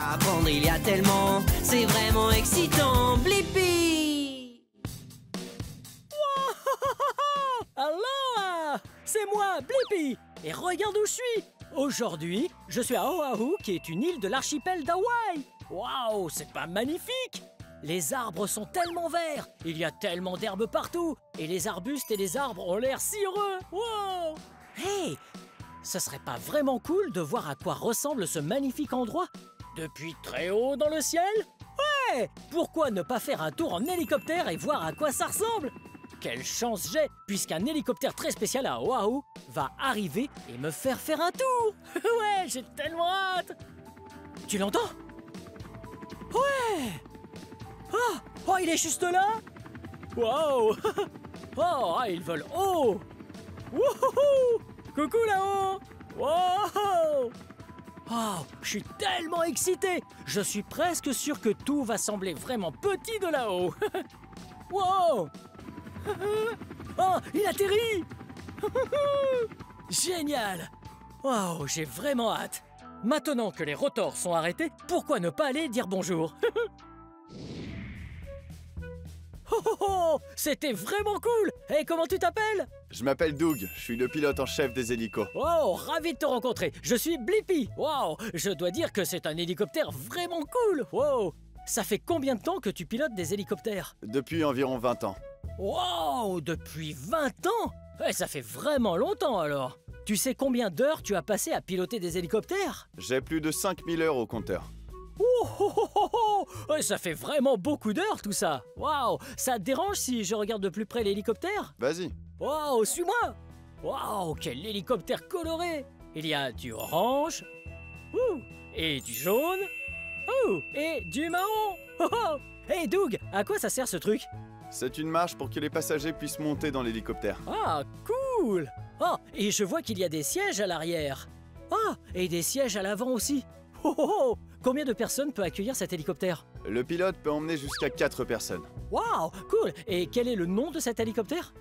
Apprendre, il y a tellement, c'est vraiment excitant. Blippi! Aloha! C'est moi, Blippi! Et regarde où je suis! Aujourd'hui, je suis à Oahu, qui est une île de l'archipel d'Hawaï. Waouh, c'est pas magnifique? Les arbres sont tellement verts, il y a tellement d'herbes partout, et les arbustes et les arbres ont l'air si heureux. Wow! Hey! Ce serait pas vraiment cool de voir à quoi ressemble ce magnifique endroit depuis très haut dans le ciel? Ouais! Pourquoi ne pas faire un tour en hélicoptère et voir à quoi ça ressemble? Quelle chance j'ai, puisqu'un hélicoptère très spécial à Oahu va arriver et me faire faire un tour. Ouais, j'ai tellement hâte. Tu l'entends? Ouais! Oh, il est juste là? Wow! Oh, ils volent haut! Wouhou! Coucou là-haut! Wow! Oh, je suis tellement excité! Je suis presque sûr que tout va sembler vraiment petit de là-haut! Wow! Oh, il atterrit! Génial! Wow, j'ai vraiment hâte! Maintenant que les rotors sont arrêtés, pourquoi ne pas aller dire bonjour? Oh, c'était vraiment cool! Et comment tu t'appelles? Je m'appelle Doug, je suis le pilote en chef des hélicos. Oh, ravi de te rencontrer! Je suis Blippi! Wow! Je dois dire que c'est un hélicoptère vraiment cool! Wow! Ça fait combien de temps que tu pilotes des hélicoptères? Depuis environ 20 ans. Wow! Depuis 20 ans? Ouais, ça fait vraiment longtemps alors! Tu sais combien d'heures tu as passé à piloter des hélicoptères? J'ai plus de 5000 heures au compteur. Ouais, ça fait vraiment beaucoup d'heures tout ça! Wow! Ça te dérange si je regarde de plus près l'hélicoptère? Vas-y. Wow, suis-moi! Wow, quel hélicoptère coloré! Il y a du orange, et du jaune, et du marron! Hey Doug, à quoi ça sert ce truc? C'est une marche pour que les passagers puissent monter dans l'hélicoptère. Ah, cool! Oh, et je vois qu'il y a des sièges à l'arrière. Ah, et des sièges à l'avant aussi. Combien de personnes peut accueillir cet hélicoptère? Le pilote peut emmener jusqu'à 4 personnes. Wow, cool! Et quel est le nom de cet hélicoptère?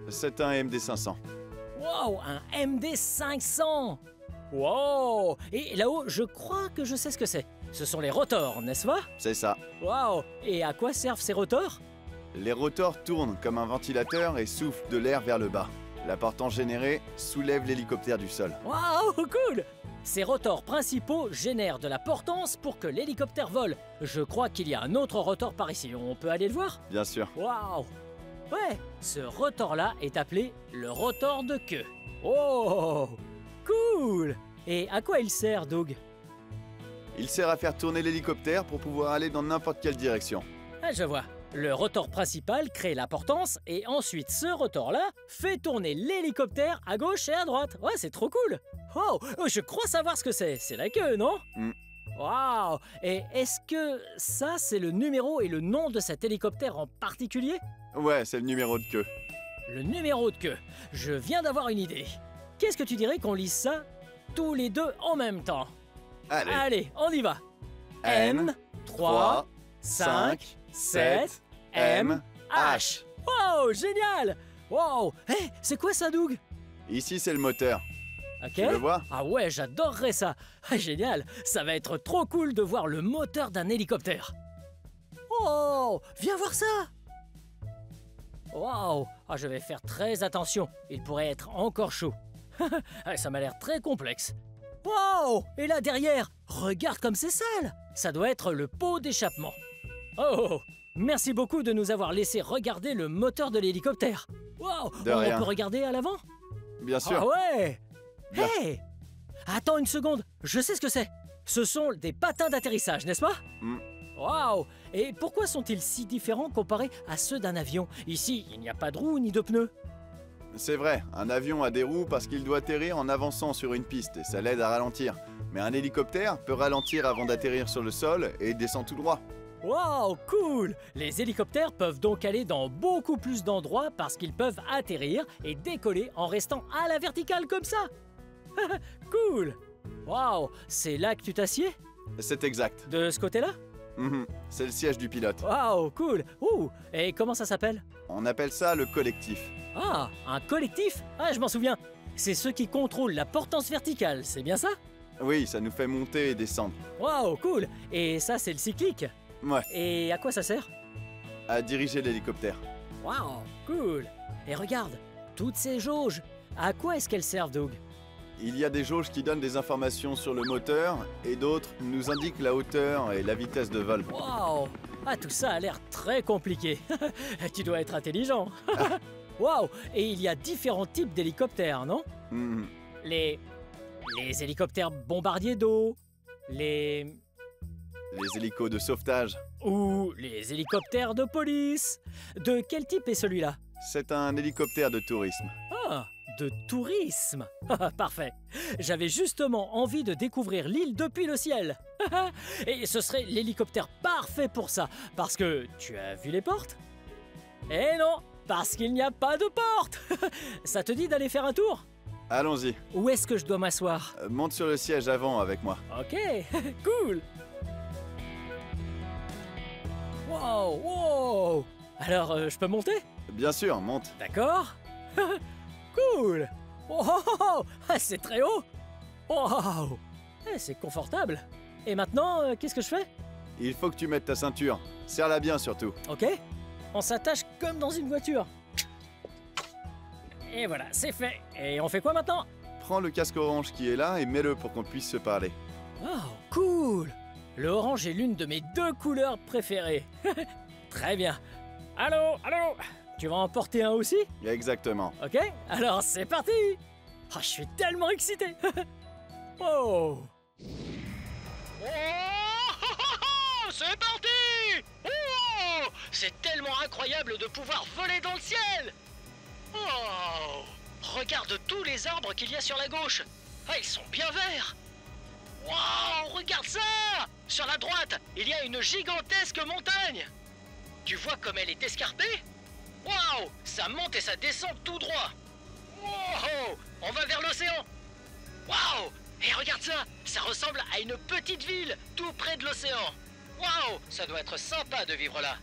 C'est un MD-500. Wow, un MD-500! Wow! Et là-haut, je crois que je sais ce que c'est. Ce sont les rotors, n'est-ce pas? C'est ça. Wow! Et à quoi servent ces rotors? Les rotors tournent comme un ventilateur et soufflent de l'air vers le bas. La portance générée soulève l'hélicoptère du sol. Wow, cool! Ces rotors principaux génèrent de la portance pour que l'hélicoptère vole. Je crois qu'il y a un autre rotor par ici. On peut aller le voir? Bien sûr. Wow! Ouais, ce rotor-là est appelé le rotor de queue. Oh! Cool! Et à quoi il sert, Doug? Il sert à faire tourner l'hélicoptère pour pouvoir aller dans n'importe quelle direction. Ah, je vois. Le rotor principal crée la portance et ensuite ce rotor-là fait tourner l'hélicoptère à gauche et à droite. Ouais, c'est trop cool. Oh, je crois savoir ce que c'est. C'est la queue, non? Waouh! Et est-ce que ça, c'est le numéro et le nom de cet hélicoptère en particulier? Ouais, c'est le numéro de queue. Le numéro de queue. Je viens d'avoir une idée. Qu'est-ce que tu dirais qu'on lise ça tous les deux en même temps? Allez, on y va. M, 3, 5, 7, M, H. Wow, génial! Wow! Hé, c'est quoi ça, Doug? Ici, c'est le moteur. Ok. Tu le vois? Ah ouais, j'adorerais ça. Ah, génial, ça va être trop cool de voir le moteur d'un hélicoptère. Oh, viens voir ça. Wow, ah, je vais faire très attention. Il pourrait être encore chaud. Ça m'a l'air très complexe. Wow, et là derrière, regarde comme c'est sale. Ça doit être le pot d'échappement. Oh, merci beaucoup de nous avoir laissé regarder le moteur de l'hélicoptère. Wow, De rien. On peut regarder à l'avant? Bien sûr. Ah ouais! Bien. Hey! Attends une seconde, je sais ce que c'est. Ce sont des patins d'atterrissage, n'est-ce pas? Waouh! Et pourquoi sont-ils si différents comparés à ceux d'un avion? Ici, il n'y a pas de roues ni de pneus. C'est vrai, un avion a des roues parce qu'il doit atterrir en avançant sur une piste et ça l'aide à ralentir. Mais un hélicoptère peut ralentir avant d'atterrir sur le sol et descend tout droit. Waouh, cool! Les hélicoptères peuvent donc aller dans beaucoup plus d'endroits parce qu'ils peuvent atterrir et décoller en restant à la verticale comme ça. Cool! Waouh, c'est là que tu t'assieds? C'est exact. De ce côté-là? C'est le siège du pilote. Waouh, cool! Ouh, et comment ça s'appelle? On appelle ça le collectif. Ah, un collectif? Ah, je m'en souviens. C'est ceux qui contrôlent la portance verticale, c'est bien ça? Oui, ça nous fait monter et descendre. Waouh, cool. Et ça, c'est le cyclique. Ouais, Et à quoi ça sert? à diriger l'hélicoptère. Waouh, cool. Et regarde, toutes ces jauges, à quoi est-ce qu'elles servent, Doug? Il y a des jauges qui donnent des informations sur le moteur et d'autres nous indiquent la hauteur et la vitesse de vol. Waouh! Ah, tout ça a l'air très compliqué. Tu dois être intelligent. Waouh! Et il y a différents types d'hélicoptères, non? Mhm. Les hélicoptères bombardiers d'eau, les Les hélicos de sauvetage. ou les hélicoptères de police. De quel type est celui-là? C'est un hélicoptère de tourisme. Ah, de tourisme. Parfait. J'avais justement envie de découvrir l'île depuis le ciel. Et ce serait l'hélicoptère parfait pour ça. Parce que tu as vu les portes? Eh non, parce qu'il n'y a pas de porte. Ça te dit d'aller faire un tour? Allons-y, Où est-ce que je dois m'asseoir? monte sur le siège avant avec moi. Ok, cool. Wow, wow. Alors, je peux monter? Bien sûr, monte. D'accord. Cool. Oh, oh, oh, oh. Ah, c'est très haut. Wow. Eh, c'est confortable. Et maintenant, qu'est-ce que je fais? Il faut que tu mettes ta ceinture. Serre-la bien surtout. Ok. On s'attache comme dans une voiture. Et voilà, c'est fait. Et on fait quoi maintenant? Prends le casque orange qui est là et mets-le pour qu'on puisse se parler. Oh, cool. Le orange est l'une de mes 2 couleurs préférées. Très bien. Allô, allô. Tu vas en porter un aussi? Exactement. Ok, alors c'est parti. Oh, je suis tellement excité. Oh. C'est parti! Oh! C'est tellement incroyable de pouvoir voler dans le ciel! Oh! Regarde tous les arbres qu'il y a sur la gauche! Ah, ils sont bien verts! Wow! Regarde ça! Sur la droite, il y a une gigantesque montagne! Tu vois comme elle est escarpée? Wow! Ça monte et ça descend tout droit! Wow! On va vers l'océan! Wow! Et regarde ça! Ça ressemble à une petite ville, tout près de l'océan! Waouh, ça doit être sympa de vivre là.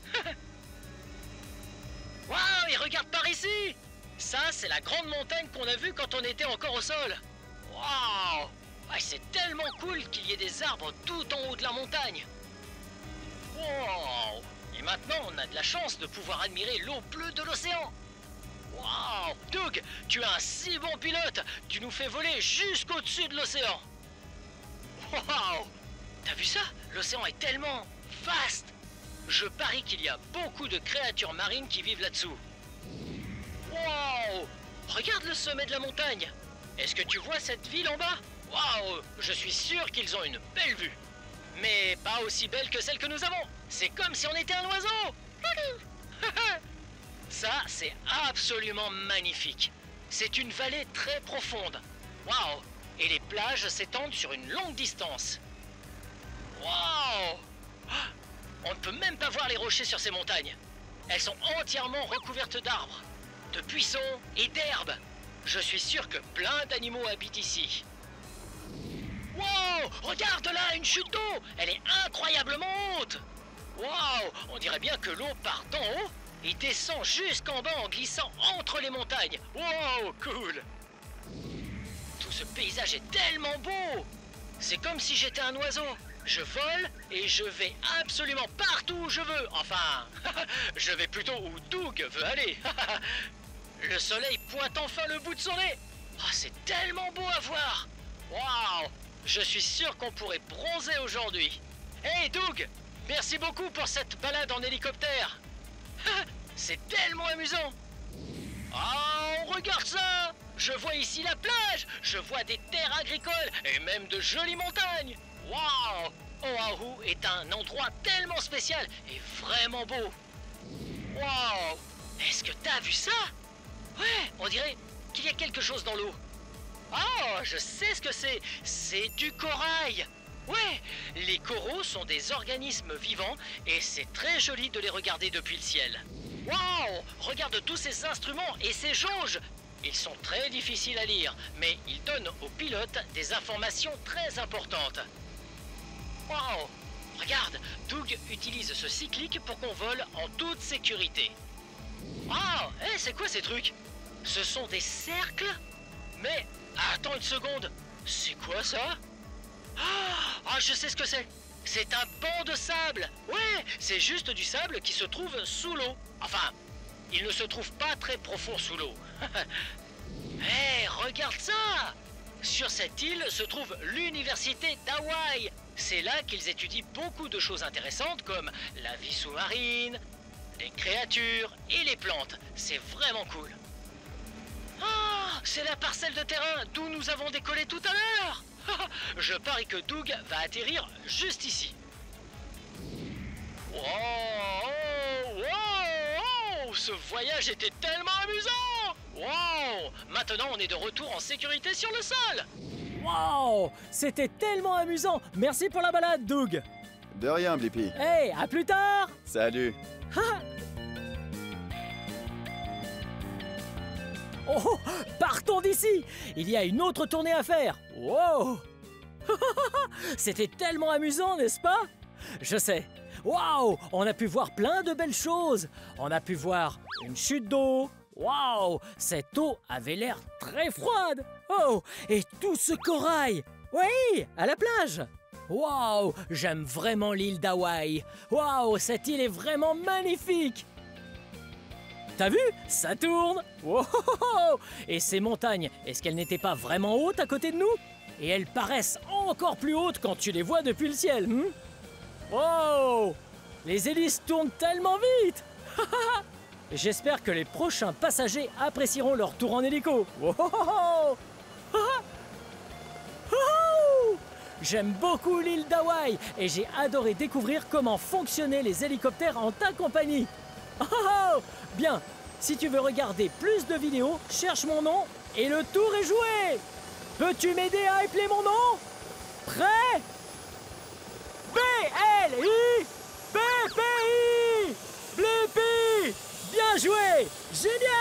Waouh, et regarde par ici. Ça, c'est la grande montagne qu'on a vue quand on était encore au sol. Waouh, ouais, c'est tellement cool qu'il y ait des arbres tout en haut de la montagne. Waouh, et maintenant on a de la chance de pouvoir admirer l'eau bleue de l'océan. Waouh, Doug, tu es un si bon pilote. Tu nous fais voler jusqu'au-dessus de l'océan. Waouh. T'as vu ça? L'océan est tellement vaste. Je parie qu'il y a beaucoup de créatures marines qui vivent là-dessous. Wow! Regarde le sommet de la montagne. Est-ce que tu vois cette ville en bas? Waouh! Je suis sûr qu'ils ont une belle vue. Mais pas aussi belle que celle que nous avons. C'est comme si on était un oiseau. Ça, c'est absolument magnifique. C'est une vallée très profonde. Waouh! Et les plages s'étendent sur une longue distance. Waouh! On ne peut même pas voir les rochers sur ces montagnes. Elles sont entièrement recouvertes d'arbres, de buissons et d'herbes. Je suis sûr que plein d'animaux habitent ici. Wow! Regarde là, une chute d'eau! Elle est incroyablement haute! Wow! On dirait bien que l'eau part d'en haut et descend jusqu'en bas en glissant entre les montagnes. Wow! Cool! Tout ce paysage est tellement beau! C'est comme si j'étais un oiseau. Je vole et je vais absolument partout où je veux. Enfin, je vais plutôt où Doug veut aller. Le soleil pointe enfin le bout de son nez. Oh, c'est tellement beau à voir. Waouh! Je suis sûr qu'on pourrait bronzer aujourd'hui. Hey Doug, merci beaucoup pour cette balade en hélicoptère. C'est tellement amusant. Oh, regarde ça! Je vois ici la plage, je vois des terres agricoles et même de jolies montagnes. Waouh! Oahu est un endroit tellement spécial et vraiment beau. Waouh! Est-ce que t'as vu ça? Ouais, on dirait qu'il y a quelque chose dans l'eau. Oh, je sais ce que c'est. C'est du corail. Ouais, les coraux sont des organismes vivants et c'est très joli de les regarder depuis le ciel. Waouh! Regarde tous ces instruments et ces jauges. Ils sont très difficiles à lire, mais ils donnent aux pilotes des informations très importantes. Waouh! Regarde, Doug utilise ce cyclique pour qu'on vole en toute sécurité. Waouh! Hé, c'est quoi ces trucs? Ce sont des cercles? Mais, attends une seconde, c'est quoi ça? Ah, je sais ce que c'est. C'est un banc de sable. Ouais, c'est juste du sable qui se trouve sous l'eau. Enfin, il ne se trouve pas très profond sous l'eau. Hé, regarde ça! Sur cette île se trouve l'université d'Hawaï. C'est là qu'ils étudient beaucoup de choses intéressantes comme la vie sous-marine, les créatures et les plantes. C'est vraiment cool. Ah, c'est la parcelle de terrain d'où nous avons décollé tout à l'heure. Je parie que Doug va atterrir juste ici. Wow, wow, wow, ce voyage était tellement amusant. Wow, maintenant on est de retour en sécurité sur le sol. Wow! C'était tellement amusant! Merci pour la balade, Doug! De rien, Blippi. Hey, à plus tard! Salut. Oh, partons d'ici! Il y a une autre tournée à faire! Wow! C'était tellement amusant, n'est-ce pas? Je sais. Waouh! On a pu voir plein de belles choses! On a pu voir une chute d'eau. Waouh! Cette eau avait l'air très froide! Oh! Et tout ce corail! Oui! À la plage! Waouh! J'aime vraiment l'île d'Hawaï! Waouh! Cette île est vraiment magnifique! T'as vu? Ça tourne! Wow! Et ces montagnes, est-ce qu'elles n'étaient pas vraiment hautes à côté de nous? Et elles paraissent encore plus hautes quand tu les vois depuis le ciel, Wow! Les hélices tournent tellement vite! J'espère que les prochains passagers apprécieront leur tour en hélico. Wow! J'aime beaucoup l'île d'Hawaï et j'ai adoré découvrir comment fonctionnaient les hélicoptères en ta compagnie. Bien, si tu veux regarder plus de vidéos, cherche mon nom et le tour est joué. Peux-tu m'aider à appeler mon nom? Prêt? B-L-I-P-P-I! Blippi! Bien joué! Génial!